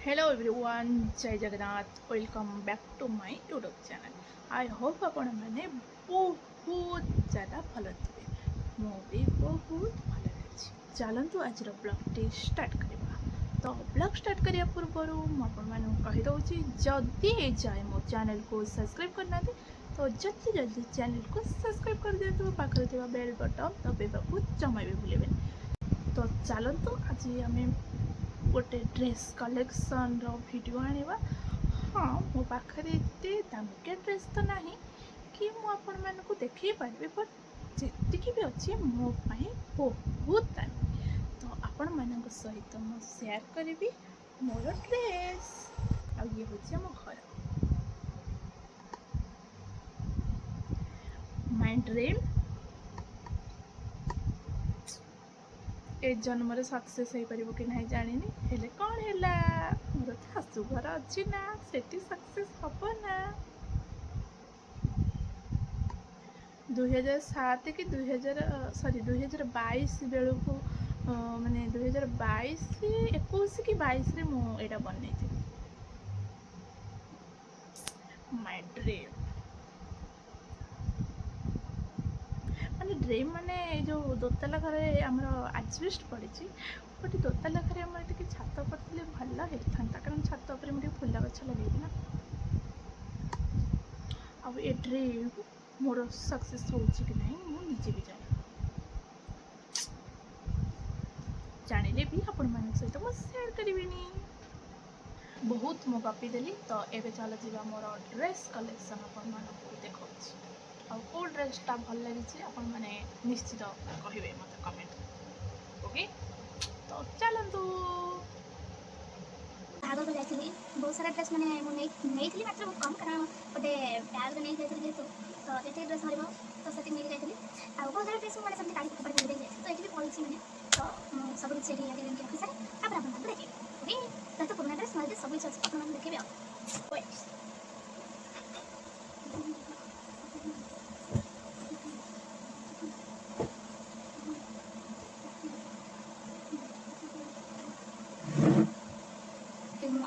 Hello everyone, जय Jagannath. Welcome back to my YouTube channel. I hope आपण मैंने बहुत ज़्यादा भल थे। मु भी बहुत भल अच्छी। चलतु आज ब्लॉग स्टार्ट करवा। तो ब्लॉग स्टार्ट करने पूर्व मुझे कहीदे जदि जाए मो चैनल को सब्सक्राइब करना तो जल्दी जल्दी चैनल को सब्सक्राइब कर दिखाँ। पाखे बेल बटन दबाइबा जमा भी भूलें। तो चलतु आज आम गोटे ड्रेस कलेक्शन वीडियो आनिबा। हाँ, मो पाखे एत दामिकिया ड्रेस तो ना कि मुझे देखी पारि, बट जी भी अच्छी मो पाई बहुत दामी। तो आपण मान सहित मु शेयर करी मोर ड्रेस। आ ये हूँ आम घर माय ड्रीम। ए जन्म सक्सेस हो पार कि नहीं जानी, हेले कौन है मोर शाशुघर अच्छी ना, सेठी सक्सेस हम ना। 2007 कि 2022 बेलू माने 2022 21 कि 22 रे मु एटा बनई थी माय ड्रीम। माने ड्रीम माने जो दोतला घर आमर आजबेस्ट पड़ी, बट दोतला घर आम टे छात पड़े भल होता, कारण छात पर मुझे फुल गछ लगे ना। अब ए ड्रीम मोर सक्सेस हो कि नहीं मुझे भी जानिले भी आपण मान सहित मुझे शेयर करी। बहुत मु गपी देली। तो एबे चल जा मोर ड्रेस कलेक्शन आपण मानक देखा। आउ ड्रेसटा भल लगी आपण मैंने निश्चित कहे मत कमेंट। ओके, तो चलतु। भाग को जाइए बहुत सारा ड्रेस मैंने नहीं मात्र बहुत कम, कारण गोटे बैग नहीं जाइए जेहतु तो ये ड्रेस भर तो से नहीं जाइए। आ बहुत सारा ड्रेस मैंने समझे काढ़ी कपड़े दे तो ये भी पड़ी मैंने तो सब कुछ आगे रखी सारे आप देखिए। ओके, तो पुराना ड्रेस मतलब सब कुछ अच्छे आप देखिए।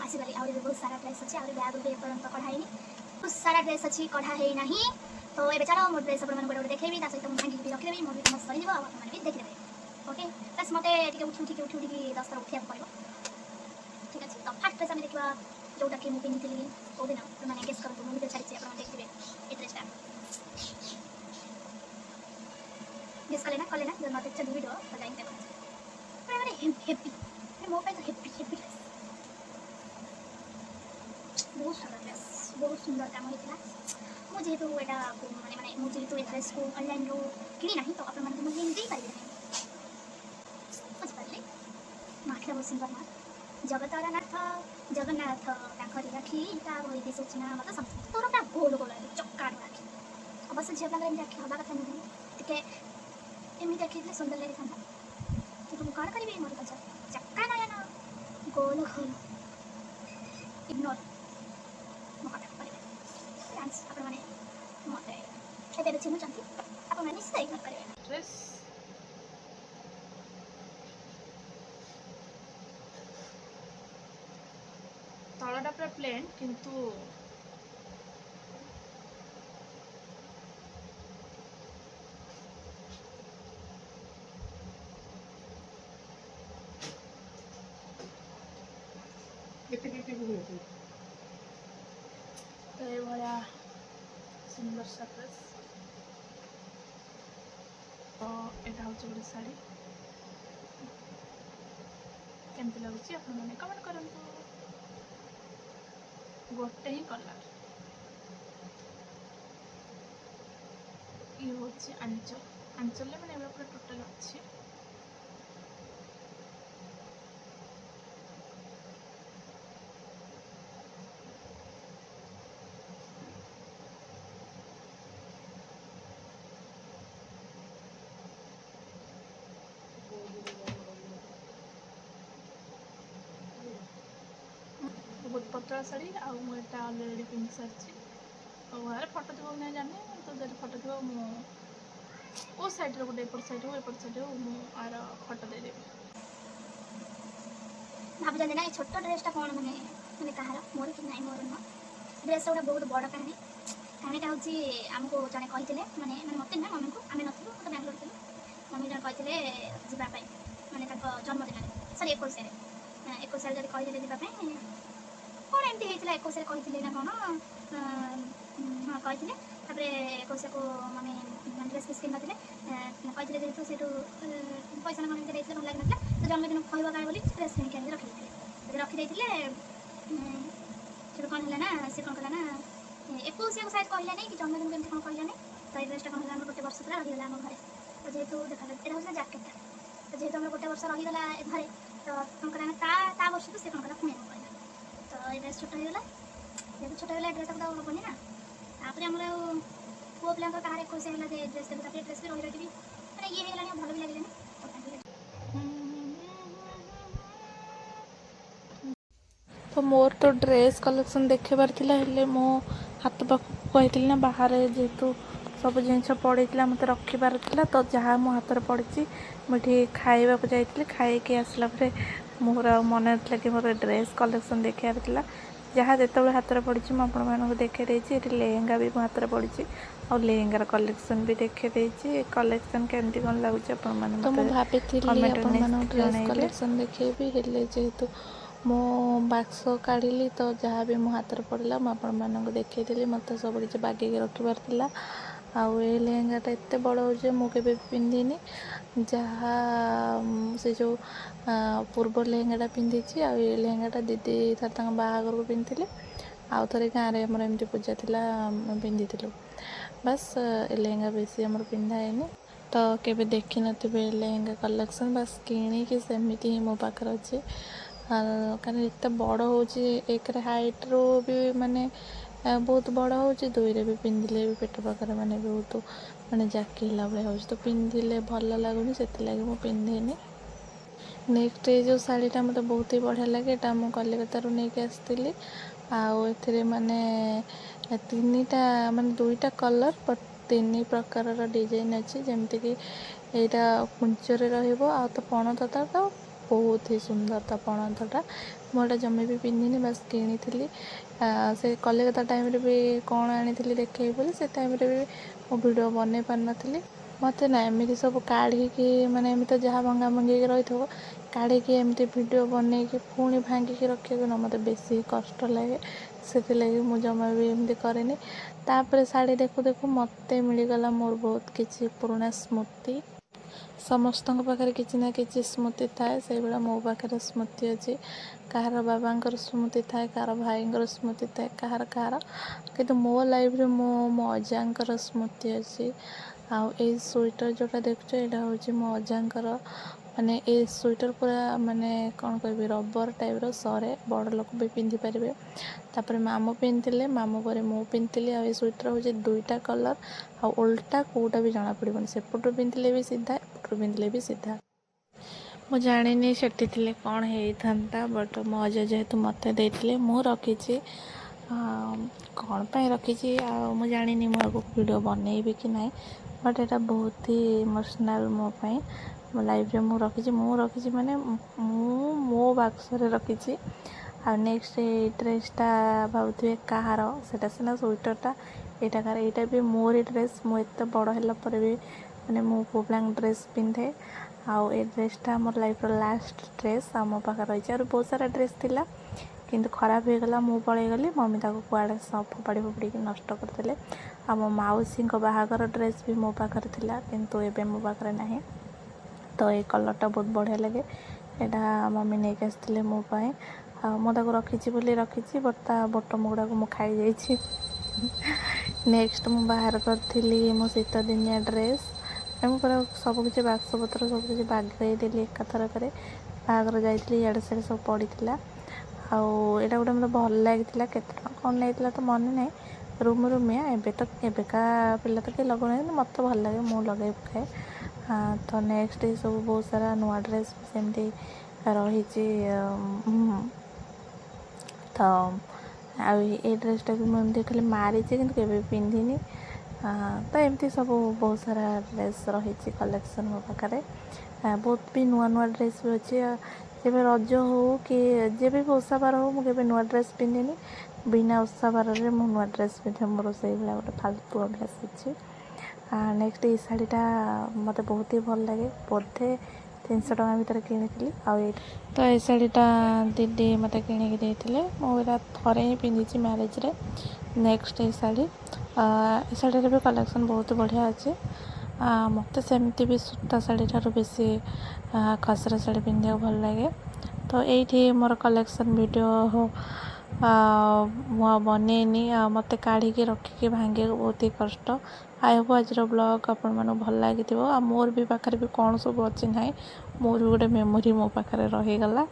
आसीगली आउरी बहुत सारा ड्रेस अच्छी आउरी बैग भी एपर्यंत कढ़ाई बहुत सारा ड्रेस अच्छी कढ़ाई ना। तो ये चलो मोर ड्रेस गोटे गोटे देखी सहित मुझे भांगी रखीदेवी मोर भी सर आप भी देखिदेवे। ओके, बस मत उठी उठी 10 थर उठा पड़ो। ठीक अच्छे, तो फास्ट ड्रेस आम देखा जोटा कि मुझे पिंधि कौ दिन मैंने गेस करूँ मुझे छाड़ी आप देखिए ये ड्रेसटा गेस कले ना जो मत भिडियो तो लाइक देखा मैंने हेवी मो तो हेवी हेवी ड्रेस बहुत सारा ड्रेस बहुत सुंदर काम होता। मुझे यहाँ माने माने मुझे ये ड्रेस को ऑनलाइन रो किणी ना तो आप मुझे लिंक दे पारे बुझिपारे। माखिला बहुत सुंदर ना जगतरनाथ जगन्नाथ राखी बही सूचना मतलब सब तोर पूरा गोल गोल चक्का राखी। अवश्य झील पाखे राखी हवा कथा नुहे टे एमती रखी सुंदर लगी था कि तुम कौन करी मोर पचार चक्का ना ना गोल गोल इग्नोर मत चिन्हुंट आप निश्चित इग्नोर करेंगे। ड्रेस तलटा पूरा प्लेन किंतु तो ये भाया सुंदर सा ड्रेस। तो यहाँ हूँ गोटे शाढ़ी केमती लगुच आपने कमेंट करूँ। गोटे ही कलर ये हूँ आंचल आंचल मैंने पूरा टोटाल अच्छी बहुत पतला शाढ़ी आउ मुझे अलरेडी पिंधि सारी और फटो थी ना जाने तो जब फटो थी मो सैड्रे गोटे एपट सैड हो मुझे आर फटो देदेवी। ଭାବୁଛନ୍ତି ନା ଏ ଛୋଟ ଡ୍ରେସ୍ଟା କ'ଣ ମାନେ ମାନେ କାହାର ମୋର କି ନାହିଁ ମୋର ନୁହଁ। ଡ୍ରେସ୍ଟା ଗୋଟେ ବହୁତ ବଡ଼ କାହାଣୀଟା ହେଉଛି ଆମକୁ ଜଣେ କହିଥିଲେ ମାନେ ମାନେ ମୋତେ ନା ମମିଙ୍କୁ ଆମେ ନଥିଲୁ ତ ବାଙ୍ଗଲୋର ଥିଲୁ ମମି ଜଣେ କହିଥିଲେ ଯିବା ପାଇଁ ମାନେ ତାଙ୍କ ଜନ୍ମଦିନରେ ସରି 21 ଯଦି କହିଥିଲେ ଯିବା ପାଇଁ କ'ଣ ଏମିତି ହେଇଥିଲା 21 କହିଥିଲେ ନା କ'ଣ ହଁ କହିଥିଲେ ତାପରେ 21କୁ ମମି ଡ୍ରେସ୍ ଫ୍ରେସ୍ କିଣିନଥିଲେ କହିଥିଲେ ଯେହେତୁ ସେଇଠୁ ପଇସା ନା କ'ଣ ଏମିତି ଦେଇଥିଲେ ଭଲ ଲାଗିନଥିଲା ତ ଜନ୍ମଦିନ କହିବ କାଳେ ବୋଲି ଡ୍ରେସ୍ କିଣିକି ଆଣିକି ରଖିଦେଇଥିଲେ ଯଦି ରଖିଦେଇଥିଲେ ସେଠୁ କ'ଣ ହେଲା ନା ସେ କ'ଣ କଲା ନା 21କୁ ସାୟଦ କହିଲାନି କି ଜନ୍ମଦିନ କେମିତି କ'ଣ କହିଲାନି ତ ଏଇ ଡ୍ରେସ୍ଟା କ'ଣ ହେଲା ଆମର ଗୋଟେ ବର୍ଷ ପୁରା ରହିଗଲା ଆମ ଘରେ ତ ଯେହେତୁ ଦେଖା ଏଇଟା ହେଉଥିଲା ଜ୍ୟାକେଟ୍ଟା ତ ଯେହେତୁ ଆମର ଗୋଟେ ବର୍ଷ ରହିଗଲା ଘରେ ତ କ'ଣ କଲା ନା ତା ବର୍ଷକୁ ସେ କ'ଣ କଲା ପୁଣି ଆମକୁ କହିଲା ତ ଏଇ ଡ୍ରେସ୍ ଛୋଟ ହେଇଗଲା ଯେହେତୁ ଛୋଟ ହେଇଗଲା ଡ୍ରେସ୍ଟା ତ ଆଉ ହେବନି ନା ତାପରେ ଆମର ଆଉ ପୁଅ ପିଲାଙ୍କର କାହାର 21 ହେଲା ଯେ ଡ୍ରେସ୍ ଦେବୁ ତାପରେ ଡ୍ରେସ୍ ବି ରହିକି ବି ମାନେ ଇଏ ହେଇଗଲାଣି ଆଉ ଭଲ ବି ଲାଗିଲାନି ତ କାହିଁକି ତ ମୋର ତ ଡ୍ରେସ୍ କଲେକ୍ସନ୍ ଦେଖିବାର ଥିଲା ହେଲେ ମୋ ହାତ ପାଖକୁ କହିଥିଲି ନା ବାହାରେ ଯେହେତୁ ସବୁ ଜିନିଷ ପଡ଼ିଥିଲା ମୋତେ ରଖିବାର ଥିଲା ତ ଯାହା ମୋ ହାତରେ ପଡ଼ିଛି ମୁଁ ଏଠି ଖାଇବାକୁ ଯାଇଥିଲି ଖାଇକି ଆସିଲା ପରେ ମୋର ଆଉ ମନେ ନଥିଲା କି ମୋର ଡ୍ରେସ୍ କଲେକ୍ସନ୍ ଦେଖିବାର ଥିଲା ଯାହା ଯେତେବେଳେ ହାତରେ ପଡ଼ିଛି ମୁଁ ଆପଣମାନଙ୍କୁ ଦେଖାଇ ଦେଇଛି ଏଠି ଲେହେଙ୍ଗା ବି ମୋ ହାତରେ ପଡ଼ିଛି ଆଉ ଲେହେଙ୍ଗାର କଲେକ୍ସନ୍ ବି ଦେଖାଇ ଦେଇଛି କଲେକ୍ସନ୍ କେମିତି କ'ଣ ଲାଗୁଛି ଆପଣମାନେ ତ ମୁଁ ଭାବିଥିଲି ଆପଣମାନଙ୍କୁ ଡ୍ରେସ୍ କଲେକ୍ସନ୍ ଦେଖେଇବି ହେଲେ ଯେହେତୁ ମୁଁ ବାକ୍ସ କାଢ଼ିଲି ତ ଯାହା ବି ମୋ ହାତରେ ପଡ଼ିଲା ମୁଁ ଆପଣମାନଙ୍କୁ ଦେଖେଇଦେଲି ମୋତେ ସବୁ କିଛି ବାଗେଇକି ରଖିବାର ଥିଲା ଆଉ ଏ ଲେହେଙ୍ଗାଟା ଏତେ ବଡ଼ ହେଉଛି ମୁଁ କେବେ ପିନ୍ଧିନି ଯାହା ସେ ଯେଉଁ ପୂର୍ବ ଲେହେଙ୍ଗାଟା ପିନ୍ଧିଛି ଆଉ ଏ ଲେହେଙ୍ଗାଟା ଦିଦି ଥରେ ତାଙ୍କ ବାହାଘରକୁ ପିନ୍ଧିଥିଲି ଆଉ ଥରେ ଗାଁରେ ଆମର ଏମିତି ପୂଜା ଥିଲା ପିନ୍ଧିଥିଲୁ ବାସ୍ ଏ ଲେହେଙ୍ଗା ବେଶୀ ଆମର ପିନ୍ଧା ହେଇନି ତ କେବେ ଦେଖିନଥିବେ ଏ ଲେହେଙ୍ଗା କଲେକ୍ସନ୍ ବାସ୍ କିଣିକି ସେମିତି ହିଁ ମୋ ପାଖରେ ଅଛି କାରଣ ଏତେ ବଡ଼ ହେଉଛି ଏକରେ ହାଇଟ୍ରୁ ବି ମାନେ ବହୁତ ବଡ଼ ହେଉଛି ଦୁଇରେ ବି ପିନ୍ଧିଲେ ବି ପେଟ ପାଖରେ ମାନେ ବହୁତ ମାନେ ଜାକି ହେଲା ଭଳିଆ ହେଉଛି ତ ପିନ୍ଧିଲେ ଭଲ ଲାଗୁନି ସେଥିଲାଗି ମୁଁ ପିନ୍ଧିନି ନେକ୍ସଟ ଏଇ ଯେଉଁ ଶାଢ଼ୀଟା ମୋତେ ବହୁତ ହି ବଢ଼ିଆ ଲାଗେ ଏଇଟା ମୁଁ କଲିକତାରୁ ନେଇକି ଆସିଥିଲି ଆଉ ଏଥିରେ ମାନେ ତିନିଟା ମାନେ ଦୁଇଟା କଲର୍ ବଟ୍ 3 ପ୍ରକାରର ଡିଜାଇନ୍ ଅଛି ଯେମିତିକି ଏଇଟା କୁଞ୍ଚରେ ରହିବ ଆଉ ତ ପଣତଟା ତ ବହୁତ ହି ସୁନ୍ଦର ତା ପଣତଟା ମୁଁ ଏଇଟା ଜମା ବି ପିନ୍ଧିନି ବାସ୍ କିଣିଥିଲି ସେ କଲିକତା ଟାଇମ୍ରେ ବି କ'ଣ ଆଣିଥିଲି ଦେଖେଇବି ବୋଲି ସେ ଟାଇମ୍ରେ ବି ମୁଁ ଭିଡ଼ିଓ ବନେଇ ପାରିନଥିଲି ମୋତେ ନା ଏମିତି ସବୁ କାଢ଼ିକି ମାନେ ଏମିତି ଯାହା ଭଙ୍ଗା ଭଙ୍ଗିକି ରହିଥିବ କାଢ଼ିକି ଏମିତି ଭିଡ଼ିଓ ବନେଇକି ପୁଣି ଭାଙ୍ଗିକି ରଖିବାକୁ ନା ମୋତେ ବେଶୀ କଷ୍ଟ ଲାଗେ ସେଥିଲାଗି ମୁଁ ଜମା ବି ଏମିତି କରେନି ତାପରେ ଶାଢ଼ୀ ଦେଖୁ ଦେଖୁ ମୋତେ ମିଳିଗଲା ମୋର ବହୁତ କିଛି ପୁରୁଣା ସ୍ମୃତି ସମସ୍ତଙ୍କ ପାଖରେ କିଛି ନା କିଛି ସ୍ମୃତି ଥାଏ ସେଇଭଳିଆ ମୋ ପାଖରେ ସ୍ମୃତି ଅଛି କାହାର ବାବାଙ୍କର ସ୍ମୃତି ଥାଏ କାହାର ଭାଇଙ୍କର ସ୍ମୃତି ଥାଏ କାହାର କିନ୍ତୁ ମୋ ଲାଇଫ୍ରେ ମୋ ଅଜାଙ୍କର ସ୍ମୃତି ଅଛି ଆଉ ଏଇ ସ୍ୱେଟର୍ ଯେଉଁଟା ଦେଖୁଛ ଏଇଟା ହେଉଛି ମୋ ଅଜାଙ୍କର ମାନେ ଏଇ ସ୍ୱେଟର୍ ପୁରା ମାନେ କ'ଣ କହିବି ରବର ଟାଇପ୍ର ସରେ ବଡ଼ ଲୋକ ବି ପିନ୍ଧିପାରିବେ ତାପରେ ମାମୁଁ ପିନ୍ଧିଥିଲେ ମାମୁଁ ପରେ ମୁଁ ପିନ୍ଧିଥିଲି ଆଉ ଏଇ ସ୍ୱେଟର୍ ହେଉଛି 2ଟା କଲର୍ ଆଉ ଓଲଟା କେଉଁଟା ବି ଜଣାପଡ଼ିବନି ସେପଟରୁ ପିନ୍ଧିଲେ ବି ସିଧା ଏପଟରୁ ପିନ୍ଧିଲେ ବି ସିଧା ମୁଁ ଜାଣିନି ସେଠି ଥିଲେ କ'ଣ ହେଇଥାନ୍ତା ବଟ୍ ମୋ ଅଜା ଯେହେତୁ ମୋତେ ଦେଇଥିଲେ ମୁଁ ରଖିଛି କ'ଣ ପାଇଁ ରଖିଛି ଆଉ ମୁଁ ଜାଣିନି ମୁଁ ଆଗକୁ ଭିଡ଼ିଓ ବନେଇବି କି ନାହିଁ ବଟ୍ ଏଇଟା ବହୁତ ହି ଇମୋସନାଲ୍ ମୋ ପାଇଁ ମୋ ଲାଇଫ୍ରେ ମୁଁ ରଖିଛି ମାନେ ମୁଁ ମୋ ବାକ୍ସରେ ରଖିଛି ଆଉ ନେକ୍ସଟ ଏଇ ଡ୍ରେସ୍ଟା ଭାବୁଥିବେ କାହାର ସେଇଟା ସିନା ସ୍ୱେଟର୍ଟା ଏଇଟା କାହାର ଏଇଟା ବି ମୋରି ଡ୍ରେସ୍ ମୁଁ ଏତେ ବଡ଼ ହେଲା ପରେ ବି ମାନେ ମୁଁ ପୁଅ ପିଲାଙ୍କ ଡ୍ରେସ୍ ପିନ୍ଧେ ଆଉ ଏ ଡ୍ରେସ୍ଟା ମୋର ଲାଇଫ୍ର ଲାଷ୍ଟ ଡ୍ରେସ୍ ଆଉ ମୋ ପାଖରେ ରହିଛି ଆହୁରି ବହୁତ ସାରା ଡ୍ରେସ୍ ଥିଲା କିନ୍ତୁ ଖରାପ ହେଇଗଲା ମୁଁ ପଳେଇଗଲି ମମି ତାକୁ କୁଆଡ଼େ ଫୋପାଡ଼ିକି ନଷ୍ଟ କରିଦେଲେ ଆଉ ମୋ ମାଉସୀଙ୍କ ବାହାଘର ଡ୍ରେସ୍ ବି ମୋ ପାଖରେ ଥିଲା କିନ୍ତୁ ଏବେ ମୋ ପାଖରେ ନାହିଁ ତ ଏଇ କଲର୍ଟା ବହୁତ ବଢ଼ିଆ ଲାଗେ ଏଇଟା ମମି ନେଇକି ଆସିଥିଲେ ମୋ ପାଇଁ ଆଉ ମୁଁ ତାକୁ ରଖିଛି ବୋଲି ରଖିଛି ବଟ୍ ତା ବଟମ୍ ଗୁଡ଼ାକୁ ମୁଁ ଖାଇଯାଇଛି ନେକ୍ସଟ ମୁଁ ବାହାର କରିଥିଲି ମୋ ଶୀତ ଦିନିଆ ଡ୍ରେସ୍ ମୁଁ ପୁରା ସବୁକିଛି ବାକ୍ସପତ୍ର ସବୁକିଛି ବାଗେଇ ଦେଲି ଏକାଥରକରେ ବାହାଘର ଯାଇଥିଲି ଇଆଡ଼େ ସିଆଡ଼େ ସବୁ ପଡ଼ିଥିଲା ଆଉ ଏଇଟା ଗୋଟେ ମୋତେ ଭଲ ଲାଗିଥିଲା କେତେ ଟଙ୍କା କ'ଣ ଲାଗିଥିଲା ତ ମନେ ନାହିଁ ରୁମିଆ ଏବେକା ପିଲା ତ କେହି ଲଗାଉନାହାନ୍ତି ମୋତେ ଭଲ ଲାଗେ ମୁଁ ଲଗାଇ ପକାଏ ତ ନେକ୍ସଟ ଏସବୁ ବହୁତ ସାରା ନୂଆ ଡ୍ରେସ୍ ସେମିତି ରହିଛି ତ ଆଉ ଏଇ ଡ୍ରେସ୍ଟା ବି ମୁଁ ଏମିତି ଖାଲି ମାରିଛି କିନ୍ତୁ କେବେ ପିନ୍ଧିନି ତ ଏମିତି ସବୁ ବହୁତ ସାରା ଡ୍ରେସ୍ ରହିଛି କଲେକ୍ସନ୍ ମୋ ପାଖରେ ବହୁତ ବି ନୂଆ ଡ୍ରେସ୍ ବି ଅଛି କେବେ ରଜ ହଉ କି ଯେବେ ବି ଓଷା ବାର ହଉ ମୁଁ କେବେ ନୂଆ ଡ୍ରେସ୍ ପିନ୍ଧିନି। ବିନା ଓଷା ବାରରେ ମୁଁ ନୂଆ ଡ୍ରେସ୍ ପିନ୍ଧେ, ମୋର ସେଇଭଳିଆ ଗୋଟେ ଫାଲତୁ ଅଭ୍ୟାସ ଅଛି। ନେକ୍ସଟ ଏଇ ଶାଢ଼ୀଟା ମୋତେ ବହୁତ ହି ଭଲ ଲାଗେ, ବୋଧେ 300 ଟଙ୍କା ଭିତରେ କିଣିଥିଲି। ଆଉ ତ ଏଇ ଶାଢ଼ୀଟା ଦିଦି ମୋତେ କିଣିକି ଦେଇଥିଲେ, ମୁଁ ଏଇଟା ଥରେ ହିଁ ପିନ୍ଧିଛି ମ୍ୟାରେଜରେ। ନେକ୍ସଟ ଏଇ ଶାଢ଼ୀର ବି କଲେକ୍ସନ୍ ବହୁତ ବଢ଼ିଆ ଅଛି। ମୋତେ ସେମିତି ବି ସୂତା ଶାଢ଼ୀ ଠାରୁ ବେଶୀ ଖସରା ଶାଢ଼ୀ ପିନ୍ଧିବାକୁ ଭଲ ଲାଗେ। ତ ଏଇଠି ମୋର କଲେକ୍ସନ୍ ଭିଡ଼ିଓ ମୁଁ ଆଉ ବନେଇନି, ଆଉ ମୋତେ କାଢ଼ିକି ରଖିକି ଭାଙ୍ଗିବାକୁ ବହୁତ ହି କଷ୍ଟ। ଆଇ ହୋପ୍ ଆଜିର ବ୍ଲଗ୍ ଆପଣମାନଙ୍କୁ ଭଲ ଲାଗିଥିବ। ଆଉ ମୋର ବି ପାଖରେ ବି କ'ଣ ସବୁ ଅଛି ନାହିଁ, ମୋର ବି ଗୋଟେ ମେମୋରି ମୋ ପାଖରେ ରହିଗଲା।